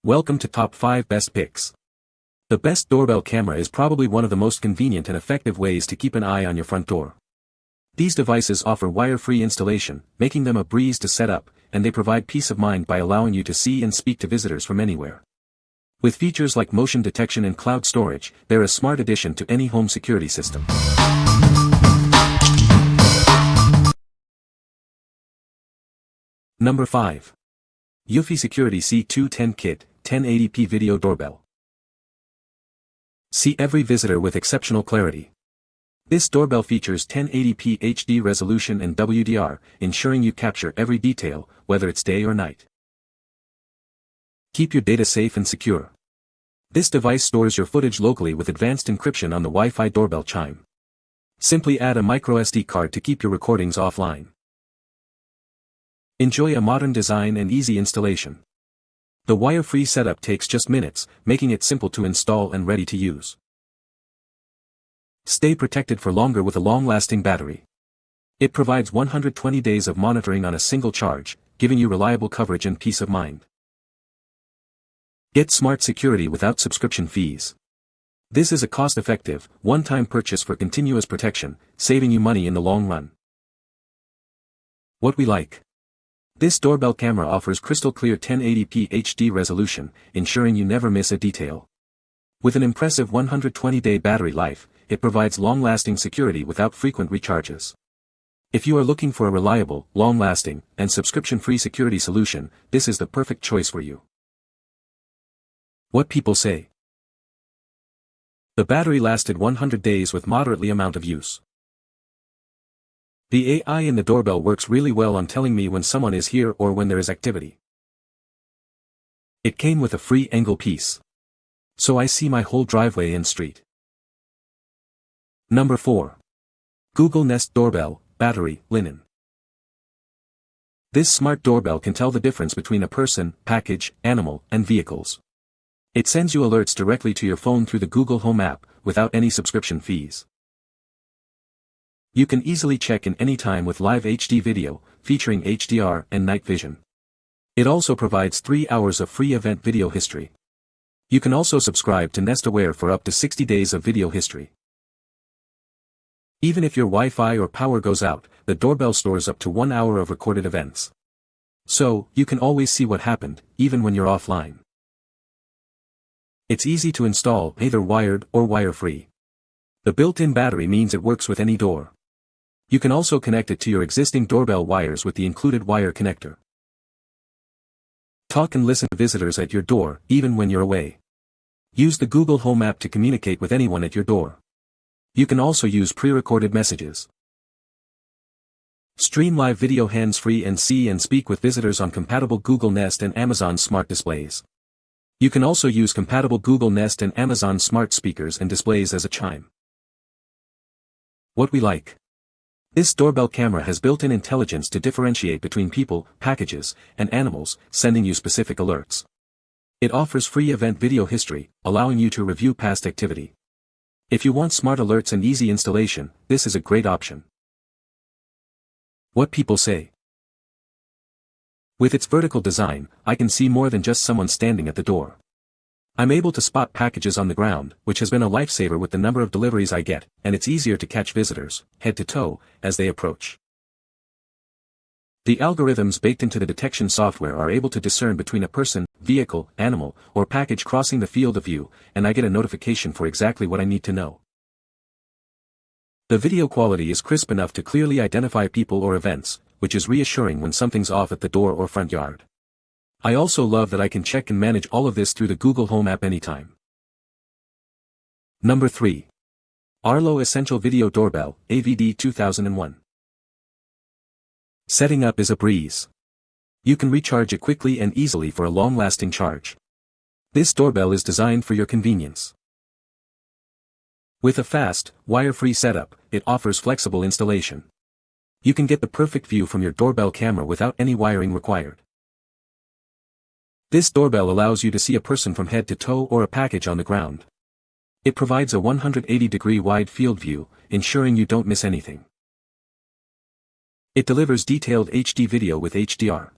Welcome to Top 5 Best Picks. The best doorbell camera is probably one of the most convenient and effective ways to keep an eye on your front door. These devices offer wire-free installation, making them a breeze to set up, and they provide peace of mind by allowing you to see and speak to visitors from anywhere. With features like motion detection and cloud storage, they're a smart addition to any home security system. Number 5. EUFY Security C210 Kit, 1080p Video Doorbell. See every visitor with exceptional clarity. This doorbell features 1080p HD resolution and WDR, ensuring you capture every detail, whether it's day or night. Keep your data safe and secure. This device stores your footage locally with advanced encryption on the Wi-Fi doorbell chime. Simply add a microSD card to keep your recordings offline. Enjoy a modern design and easy installation. The wire-free setup takes just minutes, making it simple to install and ready to use. Stay protected for longer with a long-lasting battery. It provides 120 days of monitoring on a single charge, giving you reliable coverage and peace of mind. Get smart security without subscription fees. This is a cost-effective, one-time purchase for continuous protection, saving you money in the long run. What we like. This doorbell camera offers crystal-clear 1080p HD resolution, ensuring you never miss a detail. With an impressive 120-day battery life, it provides long-lasting security without frequent recharges. If you are looking for a reliable, long-lasting, and subscription-free security solution, this is the perfect choice for you. What people say. The battery lasted 100 days with moderately amount of use. The AI in the doorbell works really well on telling me when someone is here or when there is activity. It came with a free angle piece. So I see my whole driveway and street. Number 4. Google Nest Doorbell, Battery, Linen. This smart doorbell can tell the difference between a person, package, animal, and vehicles. It sends you alerts directly to your phone through the Google Home app, without any subscription fees. You can easily check in anytime with live HD video, featuring HDR and night vision. It also provides 3 hours of free event video history. You can also subscribe to Nest Aware for up to 60 days of video history. Even if your Wi-Fi or power goes out, the doorbell stores up to 1 hour of recorded events. So, you can always see what happened, even when you're offline. It's easy to install, either wired or wire-free. The built-in battery means it works with any door. You can also connect it to your existing doorbell wires with the included wire connector. Talk and listen to visitors at your door, even when you're away. Use the Google Home app to communicate with anyone at your door. You can also use pre-recorded messages. Stream live video hands-free and see and speak with visitors on compatible Google Nest and Amazon Smart displays. You can also use compatible Google Nest and Amazon Smart speakers and displays as a chime. What we like. This doorbell camera has built-in intelligence to differentiate between people, packages, and animals, sending you specific alerts. It offers free event video history, allowing you to review past activity. If you want smart alerts and easy installation, this is a great option. What people say. With its vertical design, I can see more than just someone standing at the door. I'm able to spot packages on the ground, which has been a lifesaver with the number of deliveries I get, and it's easier to catch visitors, head to toe, as they approach. The algorithms baked into the detection software are able to discern between a person, vehicle, animal, or package crossing the field of view, and I get a notification for exactly what I need to know. The video quality is crisp enough to clearly identify people or events, which is reassuring when something's off at the door or front yard. I also love that I can check and manage all of this through the Google Home app anytime. Number 3. Arlo Essential Video Doorbell, AVD 2001. Setting up is a breeze. You can recharge it quickly and easily for a long-lasting charge. This doorbell is designed for your convenience. With a fast, wire-free setup, it offers flexible installation. You can get the perfect view from your doorbell camera without any wiring required. This doorbell allows you to see a person from head to toe or a package on the ground. It provides a 180-degree wide field view, ensuring you don't miss anything. It delivers detailed HD video with HDR.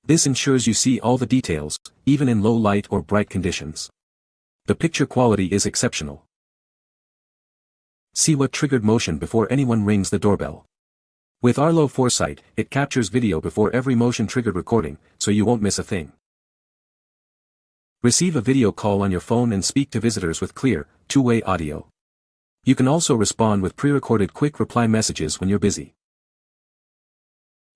This ensures you see all the details, even in low light or bright conditions. The picture quality is exceptional. See what triggered motion before anyone rings the doorbell. With Arlo Foresight, it captures video before every motion-triggered recording, so you won't miss a thing. Receive a video call on your phone and speak to visitors with clear, two-way audio. You can also respond with pre-recorded quick reply messages when you're busy.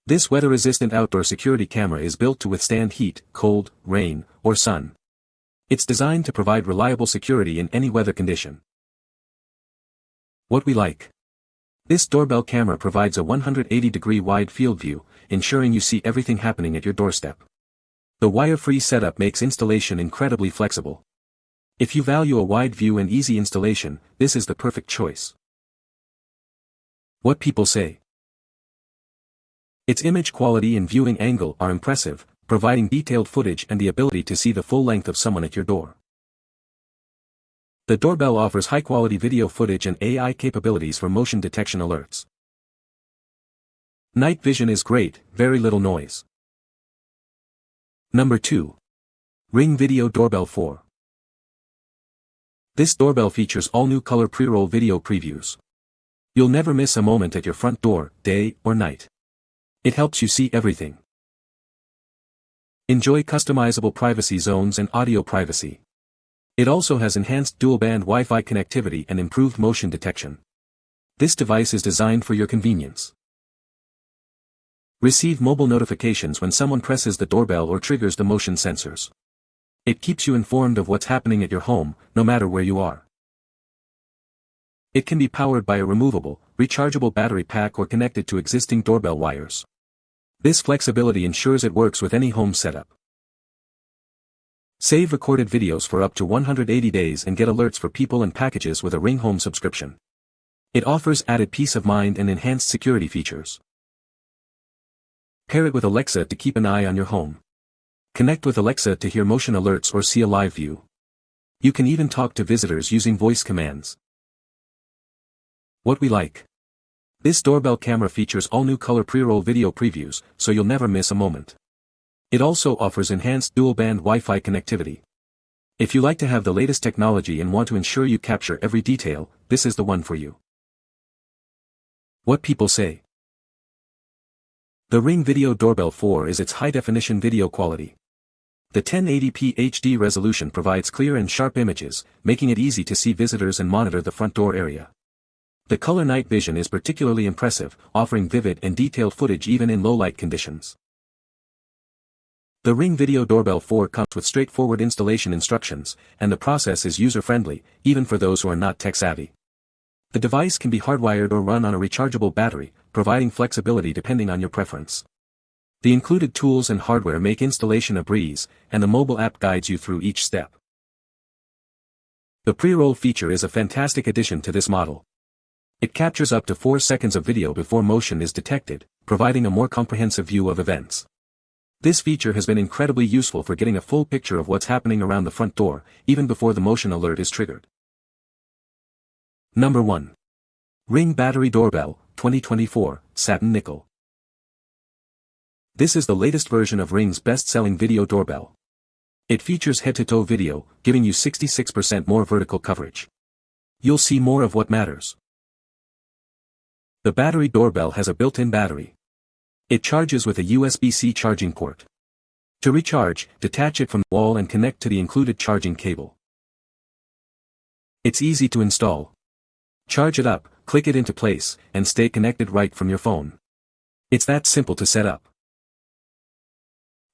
This weather-resistant outdoor security camera is built to withstand heat, cold, rain, or sun. It's designed to provide reliable security in any weather condition. What we like. This doorbell camera provides a 180-degree wide field view, ensuring you see everything happening at your doorstep. The wire-free setup makes installation incredibly flexible. If you value a wide view and easy installation, this is the perfect choice. What people say. Its image quality and viewing angle are impressive, providing detailed footage and the ability to see the full length of someone at your door. The doorbell offers high-quality video footage and AI capabilities for motion detection alerts. Night vision is great, very little noise. Number 2. Ring Video Doorbell 4. This doorbell features all-new color pre-roll video previews. You'll never miss a moment at your front door, day or night. It helps you see everything. Enjoy customizable privacy zones and audio privacy. It also has enhanced dual-band Wi-Fi connectivity and improved motion detection. This device is designed for your convenience. Receive mobile notifications when someone presses the doorbell or triggers the motion sensors. It keeps you informed of what's happening at your home, no matter where you are. It can be powered by a removable, rechargeable battery pack or connected to existing doorbell wires. This flexibility ensures it works with any home setup. Save recorded videos for up to 180 days and get alerts for people and packages with a Ring Home subscription. It offers added peace of mind and enhanced security features. Pair it with Alexa to keep an eye on your home. Connect with Alexa to hear motion alerts or see a live view. You can even talk to visitors using voice commands. What we like. This doorbell camera features all-new color pre-roll video previews, so you'll never miss a moment. It also offers enhanced dual-band Wi-Fi connectivity. If you like to have the latest technology and want to ensure you capture every detail, this is the one for you. What people say. The Ring Video Doorbell 4 is its high-definition video quality. The 1080p HD resolution provides clear and sharp images, making it easy to see visitors and monitor the front door area. The color night vision is particularly impressive, offering vivid and detailed footage even in low-light conditions. The Ring Video Doorbell 4 comes with straightforward installation instructions, and the process is user-friendly, even for those who are not tech-savvy. The device can be hardwired or run on a rechargeable battery, providing flexibility depending on your preference. The included tools and hardware make installation a breeze, and the mobile app guides you through each step. The pre-roll feature is a fantastic addition to this model. It captures up to 4 seconds of video before motion is detected, providing a more comprehensive view of events. This feature has been incredibly useful for getting a full picture of what's happening around the front door, even before the motion alert is triggered. Number 1. Ring Battery Doorbell, 2024, Satin Nickel. This is the latest version of Ring's best-selling video doorbell. It features head-to-toe video, giving you 66% more vertical coverage. You'll see more of what matters. The battery doorbell has a built-in battery. It charges with a USB-C charging port. To recharge, detach it from the wall and connect to the included charging cable. It's easy to install. Charge it up, click it into place, and stay connected right from your phone. It's that simple to set up.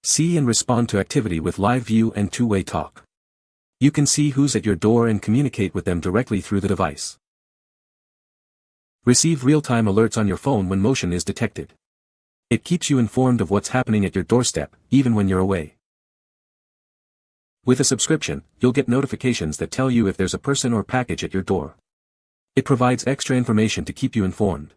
See and respond to activity with live view and two-way talk. You can see who's at your door and communicate with them directly through the device. Receive real-time alerts on your phone when motion is detected. It keeps you informed of what's happening at your doorstep, even when you're away. With a subscription, you'll get notifications that tell you if there's a person or package at your door. It provides extra information to keep you informed.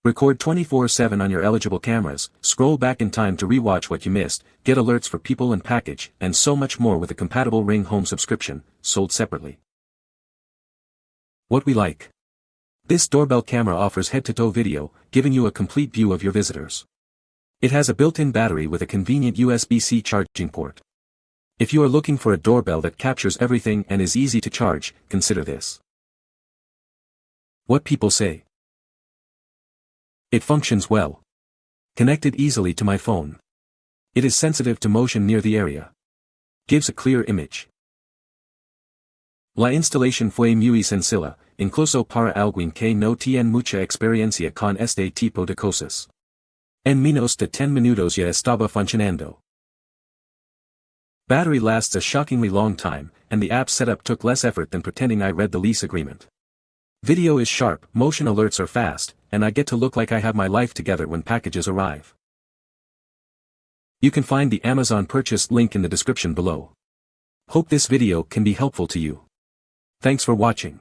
Record 24/7 on your eligible cameras, scroll back in time to rewatch what you missed, get alerts for people and package, and so much more with a compatible Ring Home subscription, sold separately. What we like. This doorbell camera offers head-to-toe video, giving you a complete view of your visitors. It has a built-in battery with a convenient USB-C charging port. If you are looking for a doorbell that captures everything and is easy to charge, consider this. What people say. It functions well. Connected easily to my phone. It is sensitive to motion near the area. Gives a clear image. La instalación fue muy sencilla, incluso para alguien que no tiene mucha experiencia con este tipo de cosas. En menos de 10 minutos ya estaba funcionando. Battery lasts a shockingly long time, and the app setup took less effort than pretending I read the lease agreement. Video is sharp, motion alerts are fast, and I get to look like I have my life together when packages arrive. You can find the Amazon purchase link in the description below. Hope this video can be helpful to you. Thanks for watching.